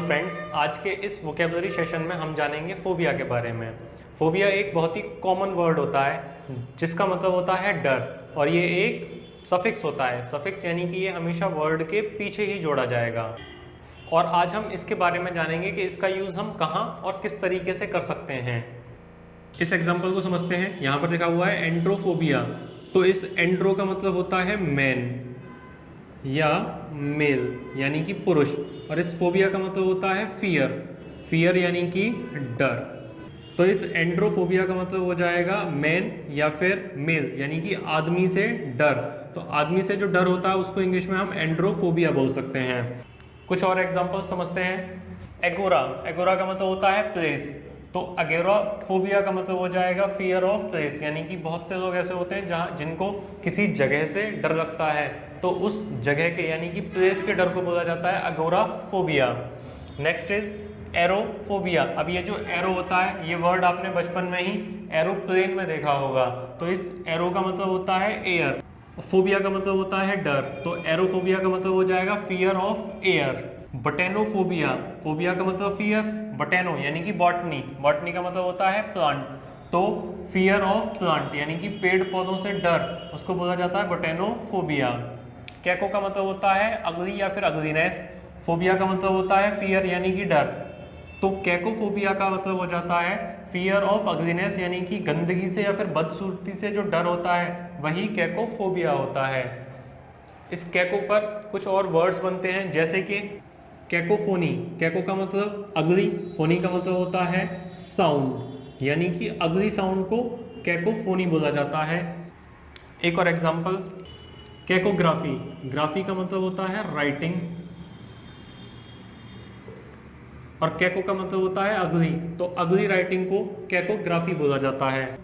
Friends, आज के इस वोकेबलरी सेशन में हम जानेंगे फोबिया के बारे में। फोबिया एक बहुत ही कॉमन वर्ड होता है जिसका मतलब होता है डर, और ये एक सफिक्स होता है। सफिक्स यानी कि ये हमेशा वर्ड के पीछे ही जोड़ा जाएगा। और आज हम इसके बारे में जानेंगे कि इसका यूज़ हम कहाँ और किस तरीके से कर सकते हैं। इस एग्जाम्पल को समझते हैं। यहाँ पर लिखा हुआ है एंड्रोफोबिया। तो इस एंड्रो का मतलब होता है मैन या मेल यानी कि पुरुष, और इस फोबिया का मतलब होता है फियर। फियर यानी कि डर। तो इस एंड्रोफोबिया का मतलब हो जाएगा मैन या फिर मेल यानी कि आदमी से डर। तो आदमी से जो डर होता है उसको इंग्लिश में हम एंड्रोफोबिया बोल सकते हैं। कुछ और एग्जांपल समझते हैं। एगोरा, एगोरा का मतलब होता है प्लेस। तो अगोराफोबिया का मतलब हो जाएगा फियर ऑफ प्लेस, यानी कि बहुत से लोग ऐसे होते हैं जहाँ जिनको किसी जगह से डर लगता है, तो उस जगह के यानी कि प्लेस के डर को बोला जाता है अगोराफोबिया। Next is aerophobia. अब ये जो एरो होता है, ये वर्ड आपने बचपन में ही एरोप्लेन में देखा होगा। तो इस एरो का मतलब होता है एयर, फोबिया का मतलब होता है डर। तो एरोफोबिया का मतलब हो जाएगा फियर ऑफ एयर। बटेनोफोबिया, फोबिया का मतलब फियर, बटेनो यानी कि बॉटनी, बॉटनी का मतलब होता है प्लांट। तो फियर ऑफ प्लांट यानी कि पेड़ पौधों से डर, उसको बोला जाता है बटेनोफोबिया। कैको का मतलब होता है अगली या फिर अगलीनेस। फोबिया का मतलब होता है फियर यानी कि डर। तो कैकोफोबिया का मतलब हो जाता है फियर ऑफ अगलीनेस यानी कि गंदगी से या फिर बदसूरती से जो डर होता है वही कैकोफोबिया होता है। इस कैको पर कुछ और वर्ड्स बनते हैं जैसे कि कैकोफोनी। कैको का मतलब अगली, फोनी का मतलब होता है साउंड, यानी कि अगली साउंड को कैकोफोनी बोला जाता है। एक और एग्जांपल कैकोग्राफी। ग्राफी का मतलब होता है राइटिंग, और कैको का मतलब होता है अगली। तो अगली राइटिंग को कैकोग्राफी बोला जाता है।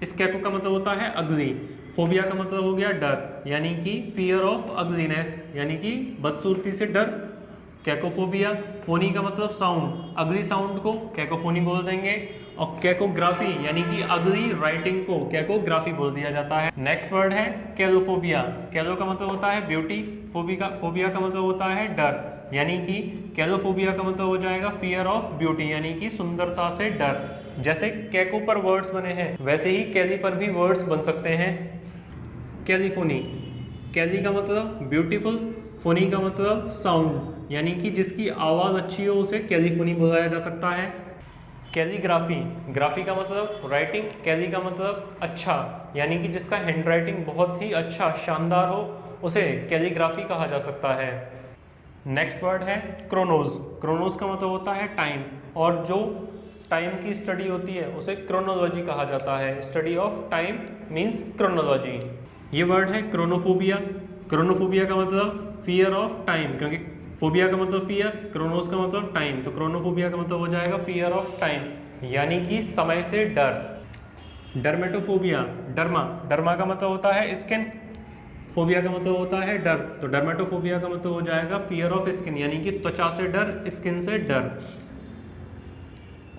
इस कैको का मतलब होता है अगली। फोबिया का मतलब हो गया डर, यानी कि फियर ऑफ अगलीनेस यानी कि बदसूरती से डर, कैकोफोबिया। फोनी का मतलब साउंड, अगली साउंड को कैकोफोनी बोल देंगे, और कैकोग्राफी यानी कि अगली राइटिंग को कैकोग्राफी बोल दिया जाता है। नेक्स्ट वर्ड है कैलोफोबिया। कैलो का मतलब होता है ब्यूटी, फोबिया का मतलब होता है डर, यानी कि कैलोफोबिया का मतलब हो जाएगा फियर ऑफ ब्यूटी यानी कि सुंदरता से डर। जैसे कैको पर वर्ड्स बने हैं वैसे ही कैली पर भी वर्ड्स बन सकते हैं। कैलीफोनी, कैली का मतलब ब्यूटीफुल, फोनी का मतलब साउंड यानी कि जिसकी आवाज़ अच्छी हो उसे कैलीफोनी बुलाया जा सकता है। कैलीग्राफी, ग्राफी का मतलब राइटिंग, कैली का मतलब अच्छा, यानी कि जिसका हैंड राइटिंग बहुत ही अच्छा शानदार हो उसे कैलीग्राफी कहा जा सकता है। नेक्स्ट वर्ड है क्रोनोज। क्रोनोज का मतलब होता है टाइम, और जो टाइम की स्टडी होती है उसे क्रोनोलॉजी कहा जाता है। Study of time means chronology. ये वर्ड है क्रोनोफोबिया। क्रोनोफोबिया का मतलब फियर ऑफ टाइम, क्योंकि फोबिया का मतलब फियर, क्रोनोस का मतलब टाइम, तो क्रोनोफोबिया का मतलब हो जाएगा फियर ऑफ टाइम यानी कि समय से डर। डर्मेटोफोबिया, डर्मा, डर्मा का मतलब होता है स्किन, फोबिया का मतलब होता है डर, तो डर्मेटोफोबिया का मतलब हो जाएगा फियर ऑफ स्किन यानी कि त्वचा से डर, स्किन से डर।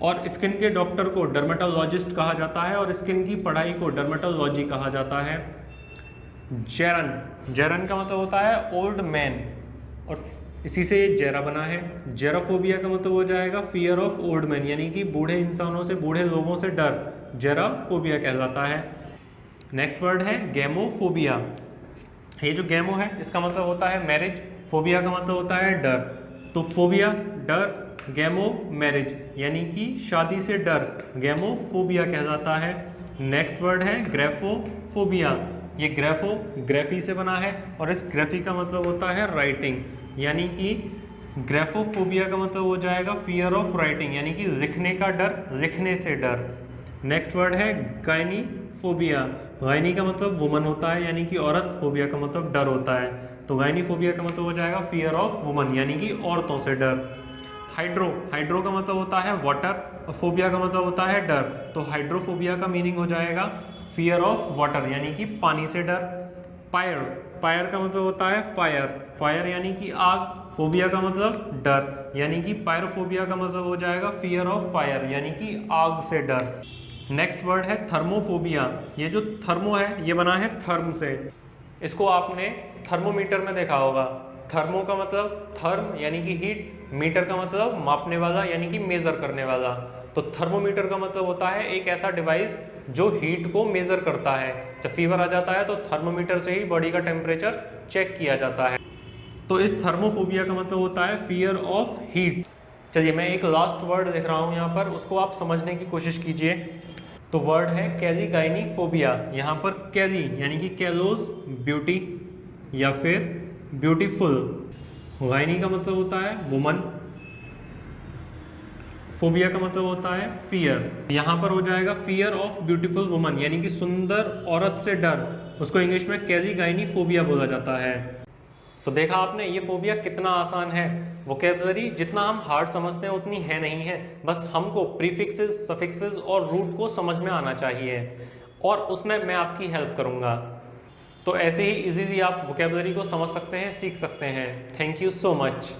और स्किन के डॉक्टर को डर्मेटोलॉजिस्ट कहा जाता है, और स्किन की पढ़ाई को डर्मेटोलॉजी कहा जाता है। जेरन, जेरन का मतलब होता है ओल्ड मैन, और इसी से ये जेरा बना है। जेराफोबिया का मतलब हो जाएगा फियर ऑफ ओल्ड मैन यानी कि बूढ़े इंसानों से, बूढ़े लोगों से डर, जेराफोबिया कहलाता है। नेक्स्ट वर्ड है गैमोफोबिया। ये जो गैमो है इसका मतलब होता है मैरिज, फोबिया का मतलब होता है डर। तो फोबिया डर, गैमो मैरिज यानी कि शादी से डर, गैमोफोबिया कहलाता है। नेक्स्ट वर्ड है ग्रेफोफोबिया। ये ग्रेफो ग्रेफी से बना है, और इस ग्रेफी का मतलब होता है राइटिंग, यानी कि ग्रेफोफोबिया का मतलब हो जाएगा फियर ऑफ राइटिंग यानी कि लिखने का डर, लिखने से डर। नेक्स्ट वर्ड है गायनीफोबिया। गायनी का मतलब वुमन होता है यानी कि औरत, फोबिया का मतलब डर होता है, तो गायनीफोबिया का मतलब हो जाएगा फियर ऑफ वुमन यानी कि औरतों से डर। हाइड्रो, हाइड्रो का मतलब होता है वाटर, और फोबिया का मतलब होता है डर, तो हाइड्रोफोबिया का मीनिंग हो जाएगा फियर ऑफ वाटर यानी कि पानी से डर। फायर, फायर का मतलब होता है फायर, फायर यानी कि आग, फोबिया का मतलब डर, यानी कि पायरोफोबिया का मतलब हो जाएगा फियर ऑफ फायर यानी कि आग से डर। नेक्स्ट वर्ड है थर्मोफोबिया। ये जो थर्मो है ये बना है थर्म से, इसको आपने थर्मोमीटर में देखा होगा। थर्मो का मतलब थर्म यानी कि हीट, मीटर का मतलब मापने वाला यानी कि मेजर करने वाला। तो थर्मोमीटर का मतलब होता है एक ऐसा डिवाइस जो हीट को मेजर करता है। जब फीवर आ जाता है तो थर्मोमीटर से ही बॉडी का टेम्परेचर चेक किया जाता है। तो इस थर्मोफोबिया का मतलब होता है फियर ऑफ हीट। चलिए मैं एक लास्ट वर्ड लिख रहा हूँ यहाँ पर, उसको आप समझने की कोशिश कीजिए। तो वर्ड है कैलीगाइनीफोबिया। यहाँ पर कैली यानी कि कैलोज ब्यूटी या फिर ब्यूटीफुल, गाइनी का मतलब होता है वुमन, फोबिया का मतलब होता है फियर। यहाँ पर हो जाएगा फियर ऑफ ब्यूटीफुल वुमन यानी कि सुंदर औरत से डर, उसको इंग्लिश में कैलीगाइनीफोबिया बोला जाता है। तो देखा आपने ये फोबिया कितना आसान है। वोकेबलरी जितना हम हार्ड समझते हैं उतनी है नहीं है, बस हमको प्रीफिक्सेस, सफिक्सेस और रूट को समझ में आना चाहिए और उसमें मैं आपकी हेल्प करूँगा। तो ऐसे ही इजीली आप वोकेबलरी को समझ सकते हैं, सीख सकते हैं। Thank you so much.